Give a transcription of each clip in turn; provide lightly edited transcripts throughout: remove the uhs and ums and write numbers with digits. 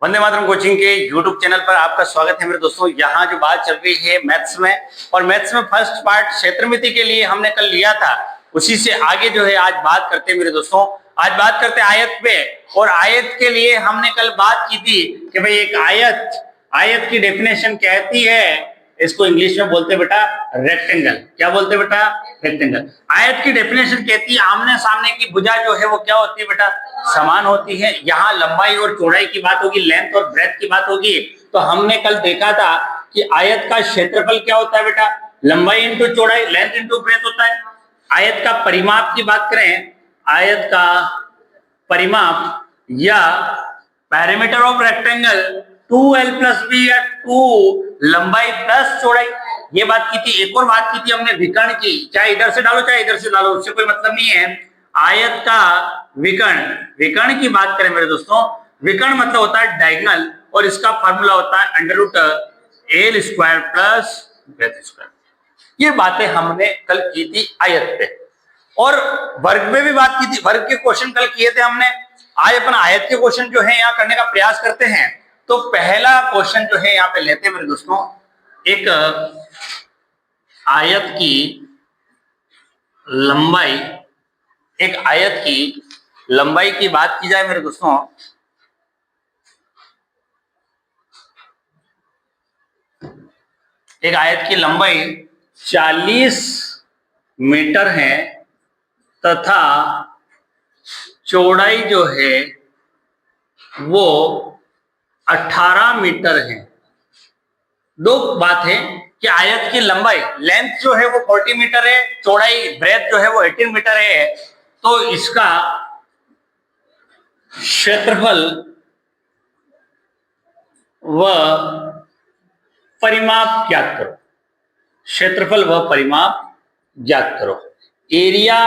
Vande Mataram coaching के YouTube channel पर आपका स्वागत है मेरे दोस्तों। यहाँ जो बात चल रही है मैथ्स में, और मैथ्स में फर्स्ट पार्ट क्षेत्रमिति के लिए हमने कल लिया था, उसी से आगे जो है आज बात करते हैं मेरे दोस्तों। आज बात करते हैं आयत पे, और आयत के लिए हमने कल बात की थी कि भाई एक आयत की डेफिनेशन कहती है, इसको इंग्लिश में बोलते बेटा रेक्टेंगल। क्या बोलते बेटा? रेक्टेंगल। आयत की डेफिनेशन कहती है आमने सामने की भुजा जो है वो क्या होती है बेटा? समान होती है। यहाँ लंबाई और चौड़ाई की बात होगी, लेंथ और ब्रेथ की बात होगी। तो हमने कल देखा था कि आयत का क्षेत्रफल क्या होता है बेटा? लंबाई इंटू चौड़ाई, लेंथ इंटू ब्रेथ होता है। आयत का परिमाप की बात करें, आयत का परिमाप या parameter of rectangle 2l plus B या 2 लंबाई प्लस चौड़ाई, ये बात की थी। एक और बात की थी हमने विकर्ण की, चाहे इधर से डालो चाहे इधर से डालो, उससे कोई मतलब नहीं है। आयत का विकर्ण की बात करें मेरे दोस्तों, विकर्ण मतलब होता है डायगोनल, और इसका फार्मूला होता है √l square plus breadth square. ये बातें हमने कल की थी आयत पे, और वर्ग में भी बात की थी। वर्ग के क्वेश्चन कल किए थे हमने। आज अपन आयत के क्वेश्चन जो है यहाँ करने का प्रयास करते हैं। तो पहला क्वेश्चन जो है यहाँ पे लेते हैं मेरे दोस्तों, एक आयत की लंबाई, एक आयत की लंबाई की बात की जाए मेरे दोस्तों, एक आयत की लंबाई 40 मीटर है तथा चौड़ाई जो है वो 18 मीटर है। दो बात है कि आयत की लंबाई, लेंथ जो है वो 40 मीटर है, चौड़ाई ब्रेथ जो है वो 18 मीटर है। तो इसका क्षेत्रफल व परिमाप ज्ञात करो। क्षेत्रफल व परिमाप ज्ञात करो। एरिया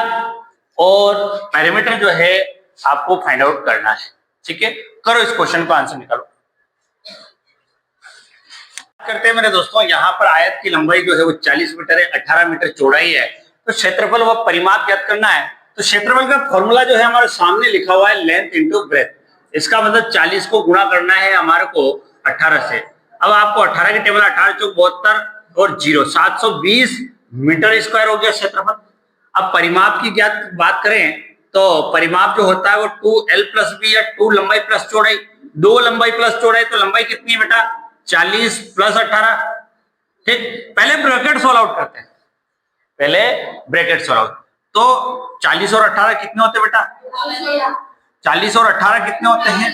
और पैरामीटर जो है आपको फाइंड आउट करना है। ठीक है, करो इस क्वेश्चन का आंसर निकालो। करते हैं मेरे दोस्तों, यहाँ पर आयत की लंबाई जो है वो 40 मीटर है, 18 मीटर चौड़ाई है। तो क्षेत्रफल व परिमाप ज्ञात करना है। तो क्षेत्रफल का फॉर्मूला जो है हमारे सामने लिखा हुआ है, लेंथ इंटू ब्रेथ। इसका मतलब 40 को गुणा करना है हमारे को 18 से। अब आपको 18 की टेबल 18 चौक 72 और 0 720 मीटर स्क्वायर हो गया क्षेत्रफल। अब परिमाप की क्या बात करें तो परिमाप जो होता है वो 2l प्लस बी या 2 लंबाई प्लस चौड़ाई, 2 लंबाई प्लस चौड़ाई। तो लंबाई कितनी है बेटा? 40 प्लस 18। ठीक, पहले ब्रैकेट सॉल्व आउट करते हैं, पहले ब्रैकेट सॉल्व आउट। तो 40 और 18 कितने होते बेटा? 40 और 18 कितने होते हैं?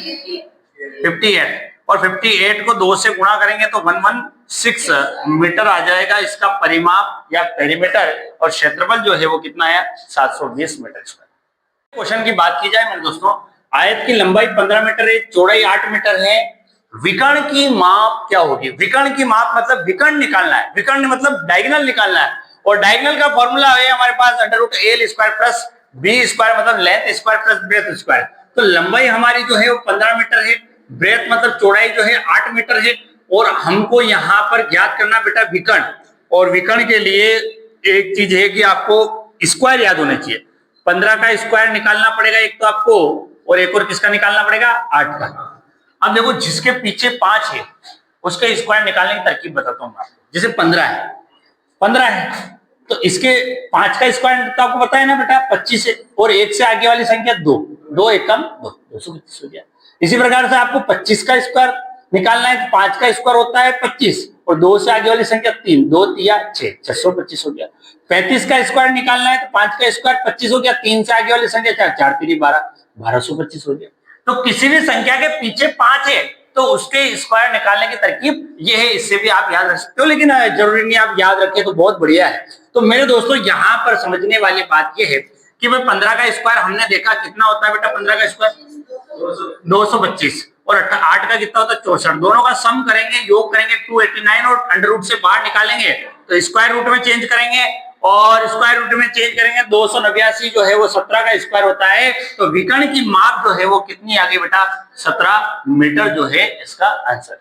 58। और 58 को 2 से गुणा करेंगे तो 116 मीटर आ जाएगा इसका परिमाप या पेरीमीटर। और क्षेत्रफल जो है वो कितना है? 720 मीटर स्क्वायर। क्वेश्चन की बात की जाए मेरे दोस्तों, आयत की लंबाई 15 मीटर है, चौड़ाई 8 मीटर है। विकर्ण की माप क्या होगी? विकर्ण की माप मतलब विकर्ण निकालना है, विकर्ण मतलब डायगोनल निकालना है। और डायगोनल का फॉर्मूला है हमारे पास √l square plus B square, मतलब length square plus breadth square. तो लंबाई हमारी जो है वो 15 मीटर है, ब्रेथ मतलब चौड़ाई जो है 8 मीटर है। और हमको यहाँ पर ज्ञात करना बेटा विकर्ण। और विकर्ण के लिए एक चीज है कि आपको स्क्वायर याद होने चाहिए। 15 का स्क्वायर निकालना पड़ेगा एक तो आपको, और एक और किसका निकालना पड़ेगा? 8 का। अब देखो, जिसके पीछे 5 है उसके स्क्वायर निकालने की तरकीब बताता हूँ आपको। जैसे 15 है तो इसके 5 का स्क्वायर तो आपको पता है ना बेटा 25 है, और 1 से आगे वाली संख्या 2, 2 एकम 2, 225 हो गया। इसी प्रकार से आपको 25 का स्क्वायर निकालना है तो 5 का स्क्वायर होता है 25, और 2 से आगे वाली संख्या 3, 2 तिया 6, 625 हो गया। 35 का स्क्वायर निकालना है तो 5 का स्क्वायर 25 हो गया, 3 से आगे वाली संख्या 4, 4 3 12, 1225 हो गया। तो किसी भी संख्या के पीछे 5 है तो उसके स्क्वायर निकालने की तरकीब ये है। इससे भी आप याद रख सकते हो, लेकिन जरूरी नहीं आप याद रखें तो बहुत बढ़िया है। तो मेरे दोस्तों यहाँ पर समझने वाली बात ये है कि भाई 15 का स्क्वायर हमने देखा कितना होता है बेटा? 15 का स्क्वायर 225, और 8 का कितना होता है? 64। दोनों का सम करेंगे, योग करेंगे 289, और अंडर रूट से बाहर निकालेंगे तो स्क्वायर रूट में चेंज करेंगे, और स्क्वायर रूट में चेंज करेंगे 289 जो है वो 17 का स्क्वायर होता है। तो विकर्ण की माप जो है वो कितनी आ गई बेटा? 17 मीटर जो है इसका आंसर।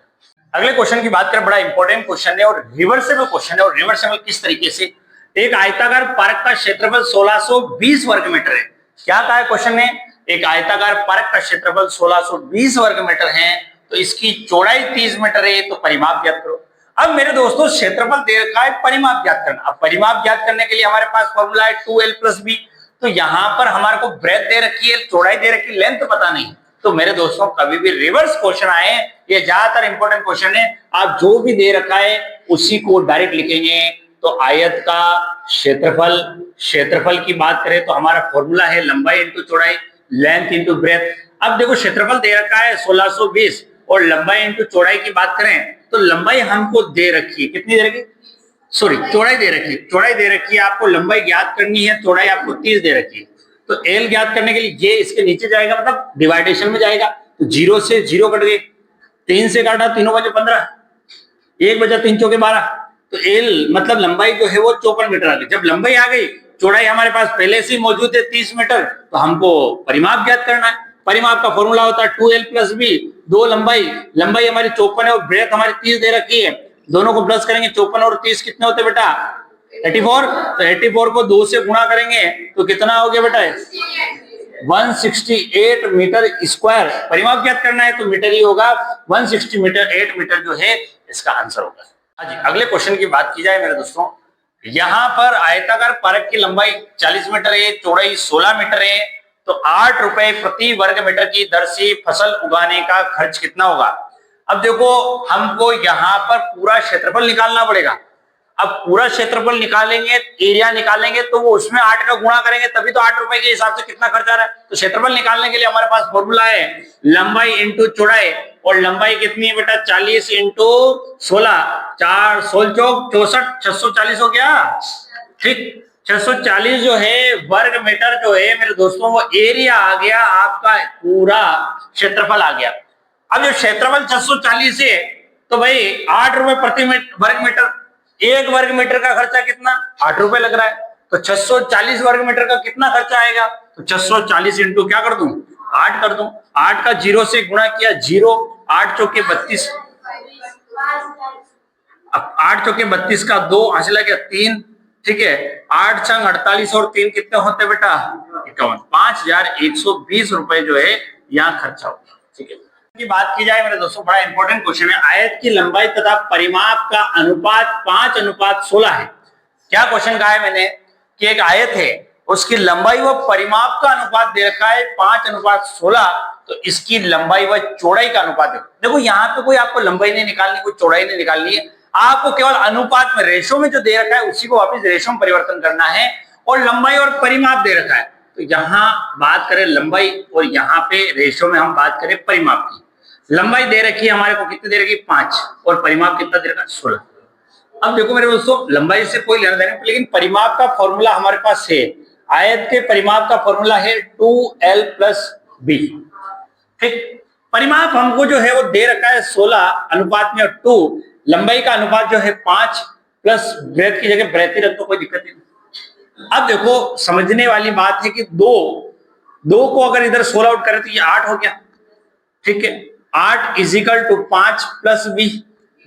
अगले क्वेश्चन की बात करें, बड़ा इंपॉर्टेंट क्वेश्चन है और रिवर्सेबल क्वेश्चन है। और रिवर्सेबल किस तरीके से? एक आयताकार पार्क का क्षेत्रफल 1620 वर्ग मीटर है। क्या कहा है क्वेश्चन ने? एक आयताकार पार्क का क्षेत्रफल 1620 वर्ग मीटर है तो इसकी चौड़ाई 30 मीटर है, तो परिमाप ज्ञात करो। अब मेरे दोस्तों क्षेत्रफल दे रखा है, परिमाप ज्ञात करना। अब परिमाप ज्ञात करने के लिए हमारे पास फॉर्मूला है 2l+b। तो यहां पर हमारे को ब्रेथ दे रखी है, चौड़ाई दे रखी, लेंथ पता नहीं। तो मेरे दोस्तों कभी भी रिवर्स क्वेश्चन आए, ये ज्यादातर इंपॉर्टेंट क्वेश्चन है, आप जो भी दे रखा है उसी को डायरेक्ट लिखेंगे। तो आयत का क्षेत्रफल, क्षेत्रफल की बात करें तो हमारा फॉर्मूला है लंबाई इंटू चौड़ाई, लेंथ इंटू ब्रेथ। अब देखो क्षेत्रफल दे रखा है 1620 और लंबाई इंटू चौड़ाई की बात करें तो लंबाई हमको दे रखी है, कितनी दे रखी, सॉरी चौड़ाई दे रखी है, चौड़ाई दे रखी है, आपको लंबाई ज्ञात करनी है, चौड़ाई आपको 30 दे रखी है। तो एल ज्ञात करने के लिए ये इसके नीचे जाएगा, मतलब डिवाइडेशन में जाएगा। तो 0 से 0 कट गए, 3 से काटा, 3 बजे 15, 1 बजा 3 चौके 12। तो एल मतलब लंबाई जो है वो 54 मीटर आ गई। जब लंबाई आ गई, चौड़ाई हमारे पास पहले से मौजूद है 30 मीटर, तो हमको परिमाप ज्ञात करना है। परिमाप का फॉर्मूला होता है 2l+b, दो लंबाई, लंबाई हमारी 54 है और ब्रेथ हमारी 30 दे रखी है, दोनों को प्लस करेंगे, 54 और 30 कितने होते बेटा, 84। तो 84 को 2 से गुणा करेंगे तो कितना हो गया बेटा, 168 मीटर स्क्वायर। परिमाप ज्ञात करना है तो मीटर ही होगा, 160 मीटर, 8 मीटर जो है इसका आंसर होगा। हाँ जी, अगले क्वेश्चन की बात की जाए मेरे दोस्तों, यहाँ पर आयताकार पार्क की लंबाई 40 मीटर है, चौड़ाई 16 मीटर है, तो 8 रुपए प्रति वर्ग मीटर की दर से फसल उगाने का खर्च कितना होगा। अब देखो हमको यहाँ पर पूरा क्षेत्रफल निकालना पड़ेगा। अब पूरा क्षेत्रफल निकालेंगे, एरिया निकालेंगे, तो वो उसमें 8 का गुणा करेंगे तभी तो 8 रुपए के हिसाब से कितना खर्च आ रहा है। तो क्षेत्रफल निकालने के लिए हमारे पास फॉर्मूला है लंबाई इंटू चौड़ाई, और लंबाई कितनी है बेटा, 40 इंटू 16, 4 16 चौक 64, 640 हो गया। ठीक, 640 जो है वर्ग मीटर जो है मेरे दोस्तों वो एरिया आ गया, आपका पूरा क्षेत्रफल आ गया। अब जो क्षेत्रफल 640 है तो भाई 8 रुपए प्रति वर्ग मीटर, एक वर्ग मीटर का खर्चा कितना, 8 रुपए लग रहा है। तो 640 वर्ग मीटर का कितना खर्चा आएगा, तो 640 इंटू क्या कर दूं, 8 कर दूं। 8 का 0 से गुणा किया 0, 8 चौके 32, 8 चौके 32 का 2 हासिल गया 3, ठीक है। 8 छंग 48 और 3 कितने होते बेटा, 51, 5120 रुपए जो है यहाँ खर्चा होगा। ठीक है, की बात की जाए मेरे दोस्तों, बड़ा इंपॉर्टेंट क्वेश्चन है, आयत की लंबाई तथा परिमाप का अनुपात 5:16 है। क्या क्वेश्चन कहा है मैंने कि एक आयत है, उसकी लंबाई व परिमाप का अनुपात दे रखा है 5:16, तो इसकी लंबाई व चौड़ाई का अनुपात देखो यहाँ पे कोई आपको लंबाई नहीं निकालनी, कोई चौड़ाई नहीं निकालनी है, आपको केवल अनुपात में रेशो में जो दे रखा है उसी को वापस रेशो में परिवर्तन करना है, और लंबाई और परिमाप दे रखा है। तो यहाँ बात करें लंबाई और यहाँ पे रेशो में हम बात करें परिमाप की। लंबाई दे रखी है हमारे को, कितनी दे रखी है 5, और परिमाप कितना दे रखा है 16। अब देखो मेरे दोस्तों लंबाई से कोई लेना देना, लेकिन परिमाप का फॉर्मूला हमारे पास है, आयत के परिमाप का फॉर्मूला है 2l+b। ठीक, परिमाप हमको जो है वो दे रखा है 16 अनुपात में 2, लंबाई का अनुपात जो है 5 प्लस ब्रेथ की जगह ब्रेथ ही रख दो, कोई दिक्कत नहीं। अब देखो समझने वाली बात है कि 2 को अगर इधर 16 आउट करें तो ये 8 हो गया। ठीक है, 8 is equal to 5 plus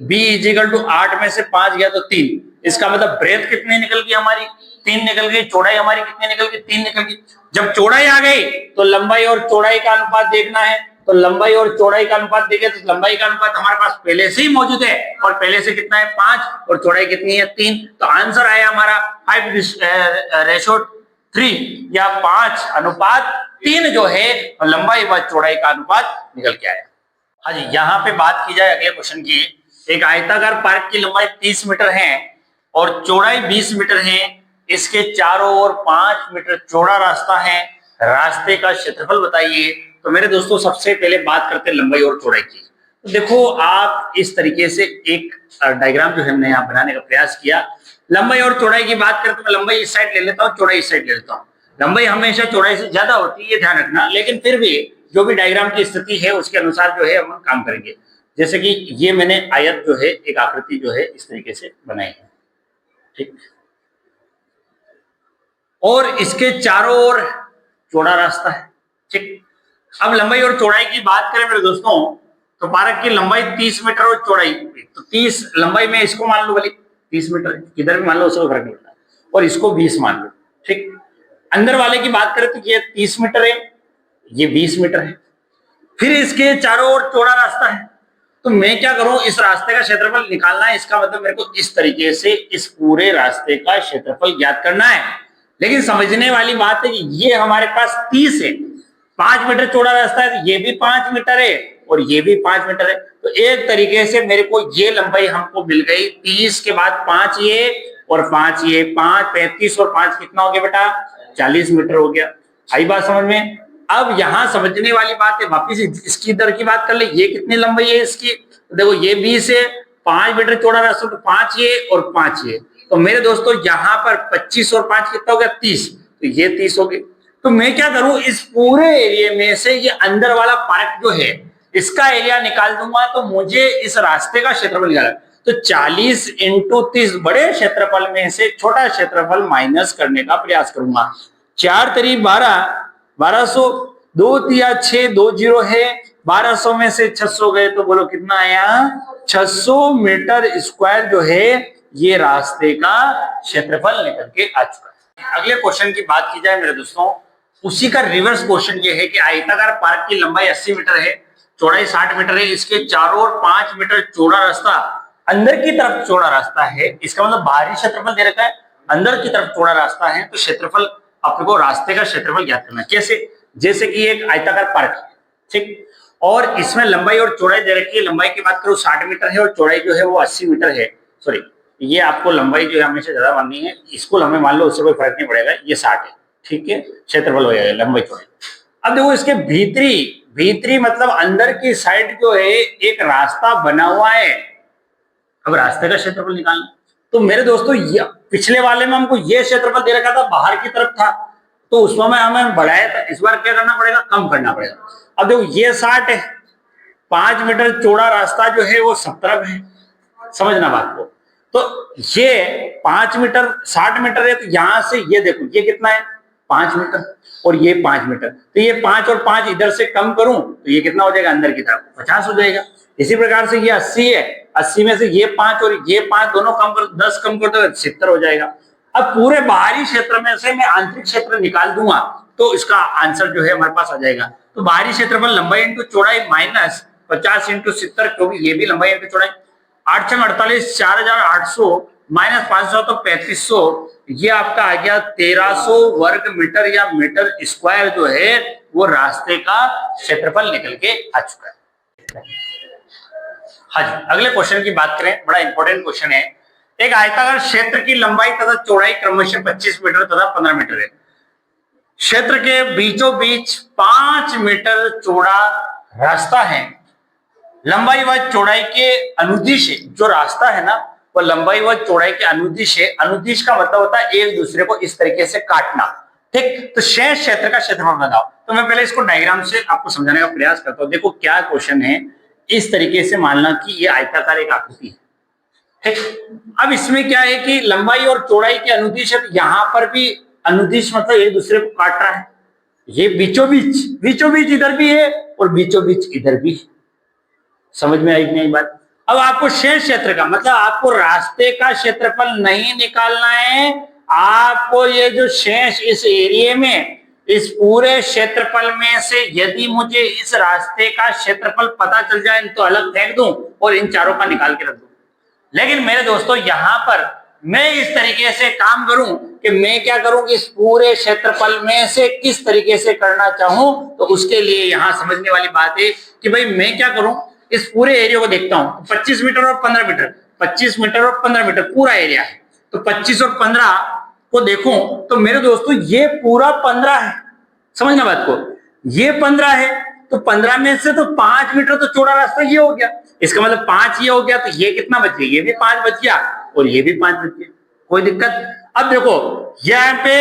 b is equal to 8 में से 5 गया तो 3, इसका मतलब ब्रेथ कितनी निकल गई हमारी, 3 निकल गई। चौड़ाई हमारी कितनी निकल गई, 3 निकल गई। जब चौड़ाई आ गई तो लंबाई और चौड़ाई का अनुपात देखना है, तो लंबाई और चौड़ाई का अनुपात देखे तो लंबाई का अनुपात हमारे पास पहले से ही मौजूद है, और पहले से कितना है 5, और चौड़ाई कितनी है 3। तो आंसर आया हमारा 5:3 या 5:3 जो है लंबाई व चौड़ाई का अनुपात निकल के आया। हाँ जी, यहाँ पे बात की जाए अगले क्वेश्चन की, एक आयताकार पार्क की लंबाई 30 मीटर है और चौड़ाई 20 मीटर है, इसके चारों ओर 5 मीटर चौड़ा रास्ता है, रास्ते का क्षेत्रफल बताइए। तो मेरे दोस्तों सबसे पहले बात करते हैं लंबाई और चौड़ाई की। तो देखो आप इस तरीके से एक डायग्राम जो है हमने यहाँ बनाने का प्रयास किया। लंबाई और चौड़ाई की बात करें तो मैं लंबाई इस साइड ले लेता हूँ, चौड़ाई इस साइड ले लेता हूँ। लंबाई हमेशा चौड़ाई से ज्यादा होती है, ये ध्यान रखना, लेकिन फिर भी जो भी डायग्राम की स्थिति है उसके अनुसार जो है हम काम करेंगे। जैसे कि ये मैंने आयत जो है एक आकृति जो है इस तरीके से बनाई है, ठीक, और इसके चारों ओर चौड़ा रास्ता है। ठीक, अब लंबाई और चौड़ाई की बात करें मेरे दोस्तों तो पार्क की लंबाई 30 मीटर और चौड़ाई, तो 30 लंबाई में इसको मान लो, वाली 30 मीटर किधर भी मान लो उसको फर्क नहीं पड़ता, और इसको 20 मान लो। ठीक, अंदर वाले की बात करें तो ये 30 मीटर है, ये 20 मीटर है। फिर इसके चारों ओर चौड़ा रास्ता है, तो मैं क्या करूं, इस रास्ते का क्षेत्रफल निकालना है। इसका मतलब मेरे को इस तरीके से इस पूरे रास्ते का क्षेत्रफल ज्ञात करना है। लेकिन समझने वाली बात है कि ये हमारे पास 30 है, 5 मीटर चौड़ा रास्ता है, तो ये भी 5 मीटर है और ये भी 5 मीटर है। तो एक तरीके से मेरे को ये लंबाई हमको मिल गई, 30 के बाद 5 ये और 5 ये, 5 35 और 5 कितना हो गया बेटा, 40 मीटर हो गया। आई बात समझ में। अब यहां समझने वाली बात है, वापिस इसकी दर की बात कर ले, ये कितनी लंबाई है इसकी, तो देखो ये 20 है, 5 मीटर चौड़ा रास्ता, तो 5 ये और 5 ये, तो मेरे दोस्तों यहाँ पर 25 और 5 कितना हो गया, 30, तो ये 30 हो गए। तो मैं क्या करूं, इस पूरे एरिया में से ये अंदर वाला पार्ट जो है इसका एरिया निकाल दूंगा, तो मुझे इस रास्ते का क्षेत्रफल निकालना, तो 40 इंटू 30 बड़े क्षेत्रफल में से छोटा क्षेत्रफल माइनस करने का प्रयास करूंगा। 4 तरी 12, 1200, 2 तिया 6, 2 जीरो है, 1200 में से 600 गए तो बोलो कितना आया, 600 मीटर स्क्वायर जो है ये रास्ते का क्षेत्रफल निकल के आ चुका है। अगले क्वेश्चन की बात की जाए मेरे दोस्तों, उसी का रिवर्स क्वेश्चन ये है कि आयताकार पार्क की लंबाई 80 मीटर है, चौड़ाई 60 मीटर है, इसके चारों ओर 5 मीटर चौड़ा रास्ता, अंदर की तरफ चौड़ा रास्ता है। इसका मतलब बाहरी क्षेत्रफल दे रखा है, अंदर की तरफ चौड़ा रास्ता है, तो क्षेत्रफल आपको रास्ते का क्षेत्रफल ज्ञात करना है। कैसे, जैसे कि एक आयताकार पार्क है, ठीक, और इसमें लंबाई और चौड़ाई दे रखी है। लंबाई की बात करूं 60 मीटर है और चौड़ाई जो है वो 80 मीटर है। सॉरी, ये आपको लंबाई जो है हमेशा ज्यादा माननी है, इसको हमें मान लो, उससे कोई फर्क नहीं पड़ेगा, ये 60 है, ठीक है, क्षेत्रफल हो जाएगा लंबाई चौड़ाई। अब देखो इसके भीतरी मतलब अंदर की साइड जो है एक रास्ता बना हुआ है। अब रास्ते का क्षेत्रफल निकालना, तो मेरे दोस्तों पिछले वाले में हमको ये क्षेत्रफल दे रखा था, बाहर की तरफ था, तो उसमें हमें बढ़ाया था, इस बार क्या करना पड़ेगा, कम करना पड़ेगा। अब देखो ये 60 है, 5 मीटर चौड़ा रास्ता जो है वो 70 है, समझना बात को। तो ये 5 मीटर 60 मीटर है, तो यहां से ये देखो ये कितना है, 5 मीटर और ये 5 मीटर, तो ये 5 और 5 इधर से कम करूं तो ये कितना हो जाएगा, अंदर की तरफ 50 हो जाएगा। इसी प्रकार से ये 80 है, 80 में से ये 5 और ये 5 दोनों कम कर, 10 कम कर दो 70 हो जाएगा। अब पूरे बाहरी क्षेत्र में से मैं आंतरिक क्षेत्र निकाल दूंगा, तो इसका आंसर जो है हमारे पास आ जाएगा। तो बाहरी क्षेत्रफल लंबाई इंटू चौड़ाई माइनस 50 इंटू 70, क्योंकि ये भी लंबाई इंटू चौड़ाई, 8 6 48, 4800 माइनस 500 तो 3500, ये आपका आ गया 1300 वर्ग मीटर या मीटर स्क्वायर जो है वो रास्ते का क्षेत्रफल निकल के आ चुका है। हाँ जी, अगले क्वेश्चन की बात करें, बड़ा इंपॉर्टेंट क्वेश्चन है। एक आयताकार क्षेत्र की लंबाई तथा चौड़ाई क्रमशः 25 मीटर तथा 15 मीटर है। क्षेत्र के बीचों बीच 5 मीटर चौड़ा रास्ता है। लंबाई व चौड़ाई के अनुदिश, जो रास्ता है ना वो लंबाई व चौड़ाई के अनुदिश है। अनुदिश का मतलब होता है एक दूसरे को इस तरीके से काटना, ठीक। तो शेष क्षेत्र का क्षेत्रफल बताओ। तो मैं पहले इसको डायग्राम से आपको समझाने का प्रयास करता हूं। देखो क्या क्वेश्चन है, इस तरीके से मानना कि ये आयताकार एक आकृति है, ठीक। अब इसमें क्या है कि लंबाई और चौड़ाई के अनुदिश है, तो यहां पर भी अनुदिश मतलब एक दूसरे को काट रहा है। ये बीचों बीच इधर भी है और बीचों बीच इधर भी है। समझ में आई नहीं बात। अब आपको शेष क्षेत्र का मतलब आपको रास्ते का क्षेत्रफल नहीं निकालना है, आपको ये जो शेष इस एरिया में इस पूरे क्षेत्रफल में से यदि मुझे इस रास्ते का क्षेत्रफल पता चल जाए तो अलग फेंक दूं और इन चारों का निकाल के रख दूं। लेकिन मेरे दोस्तों यहां पर मैं इस तरीके से काम करूं कि मैं क्या करूं कि इस पूरे क्षेत्रफल में से किस तरीके से करना चाहूं, तो उसके लिए यहां समझने वाली बात है कि भाई मैं क्या करूं, इस पूरे एरिया को देखता हूं। 25 मीटर और 15 मीटर, 25 मीटर और 15 मीटर पूरा एरिया है, तो 25 और 15 को देखूं तो मेरे दोस्तों ये पूरा 15 है। समझना बात को, ये 15 है, तो 15 में से तो 5 मीटर तो चौड़ा रास्ता ये हो गया, इसका मतलब 5 ये हो गया, तो ये कितना बच गया, ये भी 5 बच गया और ये भी 5 बच गया, कोई दिक्कत। अब देखो यहाँ पे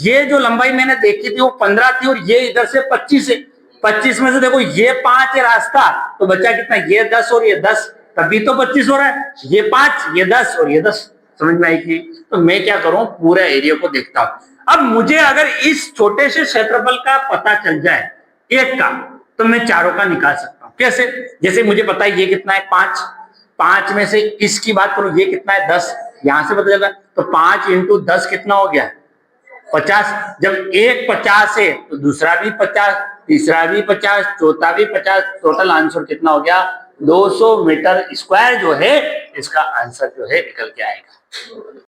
ये जो लंबाई मैंने देखी थी वो 15 थी और ये इधर से 25 है। 25 में से देखो ये 5 है रास्ता, तो बचा कितना, ये 10 और ये 10, तभी तो 25 हो रहा है। ये 5, ये 10 और ये 10। समझ में आई थी। तो मैं क्या करूं, पूरा एरिया को देखता हूं। अब मुझे अगर इस छोटे से क्षेत्रफल का पता चल जाए एक का, तो मैं चारों का निकाल सकता हूं। कैसे, जैसे मुझे पता है ये कितना है 5, 5 में से इसकी बात करूं ये कितना है 10, यहां से पता चला, तो 5 इंटू 10 कितना हो गया 50। जब एक 50 है तो दूसरा भी 50, तीसरा भी 50, चौथा भी 50, टोटल आंसर कितना हो गया 200 मीटर स्क्वायर जो है इसका आंसर जो है निकल के आएगा।